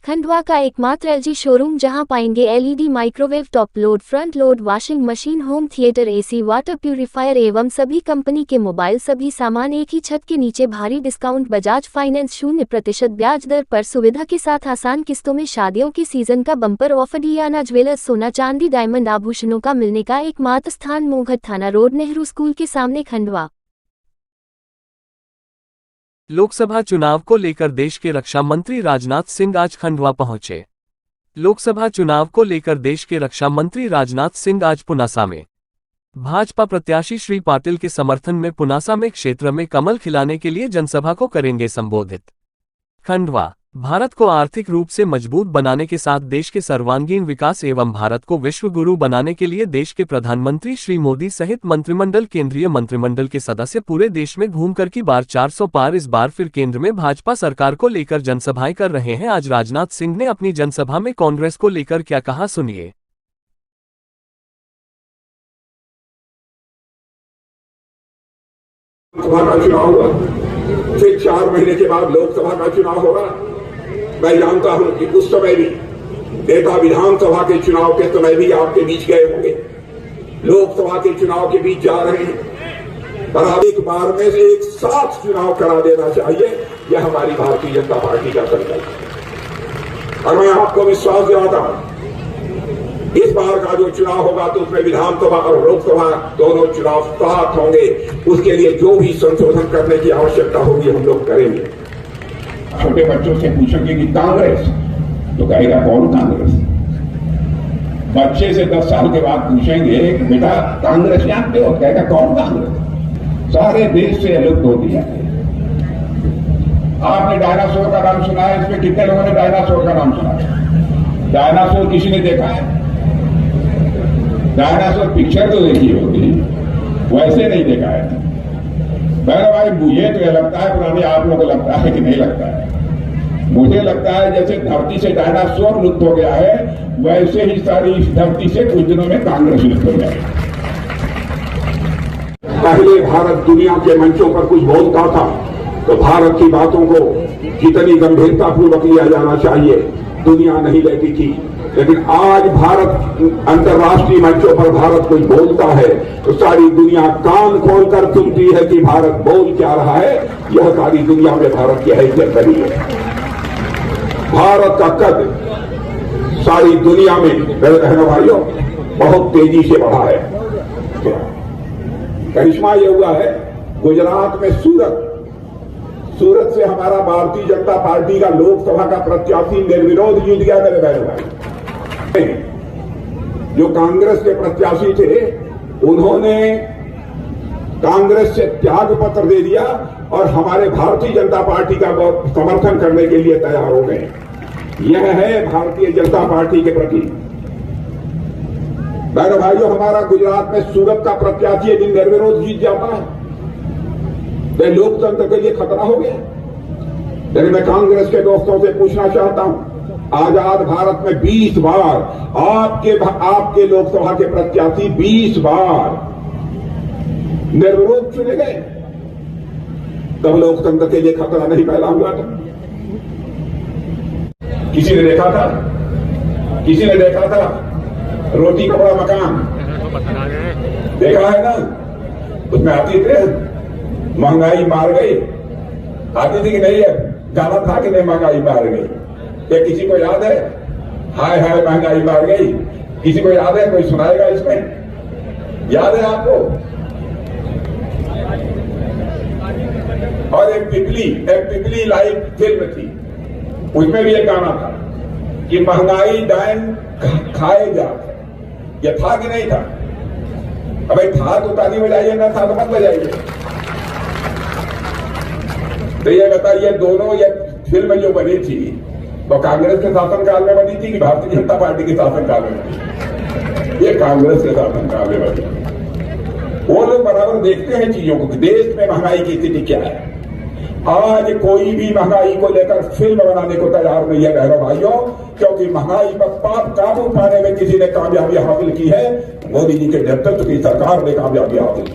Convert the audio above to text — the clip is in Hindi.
खंडवा का एकमात्र एलजी शोरूम जहां पाएंगे LED microwave, top load, front load, washing machine, home theatre, AC, water purifier एवं सभी कंपनी के मोबाइल, सभी सामान एक ही छत के नीचे। भारी डिस्काउंट, बजाज फाइनेंस 0% ब्याज दर पर सुविधा के साथ आसान किस्तों में। शादियों के सीजन का बम्पर ऑफर। डियाना ज्वेलर्स, सोना चांदी डायमंड आभूषणों का मिलने का एकमात्र स्थान, मोहघट थाना रोड, नेहरू स्कूल के सामने, खंडवा। लोकसभा चुनाव को लेकर देश के रक्षा मंत्री राजनाथ सिंह आज खंडवा पहुंचे। लोकसभा चुनाव को लेकर देश के रक्षा मंत्री राजनाथ सिंह आज पुनासा में भाजपा प्रत्याशी श्री पाटिल के समर्थन में पुनासा में क्षेत्र में कमल खिलाने के लिए जनसभा को करेंगे संबोधित। खंडवा भारत को आर्थिक रूप से मजबूत बनाने के साथ देश के सर्वांगीण विकास एवं भारत को विश्व गुरु बनाने के लिए देश के प्रधानमंत्री श्री मोदी सहित मंत्रिमंडल, केंद्रीय मंत्रिमंडल के सदस्य पूरे देश में घूमकर की बार 400 पार। इस बार फिर केंद्र में भाजपा सरकार को लेकर जनसभाएं कर रहे हैं। आज राजनाथ सिंह ने अपनी जनसभा में कांग्रेस को लेकर क्या कहा, सुनिए। फिर 4 महीने के बाद लोकसभा का चुनाव होगा। मैं जानता हूं कि उस समय भी नेता विधानसभा के चुनाव के समय भी आपके बीच गए होंगे, लोकसभा के चुनाव के बीच जा रहे हैं। पर अब एक बार में से एक साथ चुनाव करा देना चाहिए, यह हमारी भारतीय जनता पार्टी का संकल्प है। और मैं आपको विश्वास दिलाता हूं, इस बार का जो चुनाव होगा तो उसमें विधानसभा और लोकसभा दोनों चुनाव साथ होंगे। उसके लिए जो भी संशोधन करने की आवश्यकता होगी हम लोग करेंगे। छोटे बच्चों से पूछोगे कि कांग्रेस, तो कहेगा कौन कांग्रेस। बच्चे से 10 साल के बाद पूछेंगे कि बेटा कांग्रेस जानते हो, कहेगा कौन कांग्रेस। सारे देश से अलग हो दिया। आपने डायनासोर का नाम सुना है? इसमें कितने लोगों ने डायनासोर का नाम सुना है? डायनासोर किसी ने देखा है? डायनासोर पिक्चर तो देखी होगी, वैसे नहीं देखा है। मेरे भाई मुझे तो यह लगता है, पुरानी आप लोगों को लगता है कि नहीं लगता है? मुझे लगता है जैसे धरती से डायनासोर लुप्त हो गया है, वैसे ही सारी इस धरती से कुछ दिनों में कांग्रेस लुप्त हो जाएगी। पहले भारत दुनिया के मंचों पर कुछ बोलता था तो भारत की बातों को कितनी गंभीरता पूर्वक लिया जाना चाहिए, दुनिया नहीं लेती थी। लेकिन आज भारत अंतर्राष्ट्रीय मंचों पर भारत कुछ बोलता है तो सारी दुनिया कान खोलकर सुनती है कि भारत बोल क्या रहा है। यह सारी दुनिया में भारत की हैसियत बनी है। भारत का कद सारी दुनिया में, मेरे बहनों भाइयों, बहुत तेजी से बढ़ा है। करिश्मा यह हुआ है, गुजरात में सूरत से हमारा भारतीय जनता पार्टी का लोकसभा का प्रत्याशी निर्विरोध जीत गया। मेरे बहनों भाई, जो कांग्रेस के प्रत्याशी थे उन्होंने कांग्रेस से त्याग पत्र दे दिया और हमारे भारतीय जनता पार्टी का समर्थन करने के लिए तैयार हो गए। यह है भारतीय जनता पार्टी के प्रति। बहनों भाइयों, हमारा गुजरात में सूरत का प्रत्याशी यदि निर्विरोध जीत जाता है तो लोकतंत्र के लिए खतरा हो गया। लेकिन मैं कांग्रेस के दोस्तों से पूछना चाहता हूं, आजाद भारत में 20 बार आपके लोकसभा के प्रत्याशी 20 बार निर्विरोध चुने गए, तब लोकतंत्र के लिए खतरा नहीं पैदा हुआ था? किसी ने देखा था? किसी ने देखा था रोटी कपड़ा मकान? देखा है ना? उसमें आती थे महंगाई मार गई, आती थी कि नहीं है? गाना था कि नहीं महंगाई मार गई? क्या किसी को याद है? हाय हाय महंगाई मार गई, किसी को याद है? कोई सुनाएगा इसमें? याद है आपको? और एक पिपली लाइव फिल्म थी, उसमें भी एक गाना था कि महंगाई डायन खाए जा। यह था कि नहीं था? अब भाई था तो ताली बजाइए, ना था तो मत बजाइए। तो ये बताइए, दोनों ये फिल्म जो बनी थी वो कांग्रेस के शासनकाल में बनी थी कि भारतीय जनता पार्टी के शासनकाल में बनी? ये कांग्रेस के शासनकाल में बनी। वो लोग बराबर देखते हैं चीजों को, देश में महंगाई की स्थिति क्या है। आज कोई भी महंगाई को लेकर फिल्म बनाने को तैयार नहीं है बहनों भाइयों, क्योंकि महंगाई पर काबू पाने में किसी ने कामयाबी हासिल की है। मोदी जी के नेतृत्व की सरकार ने कामयाबी हासिल की।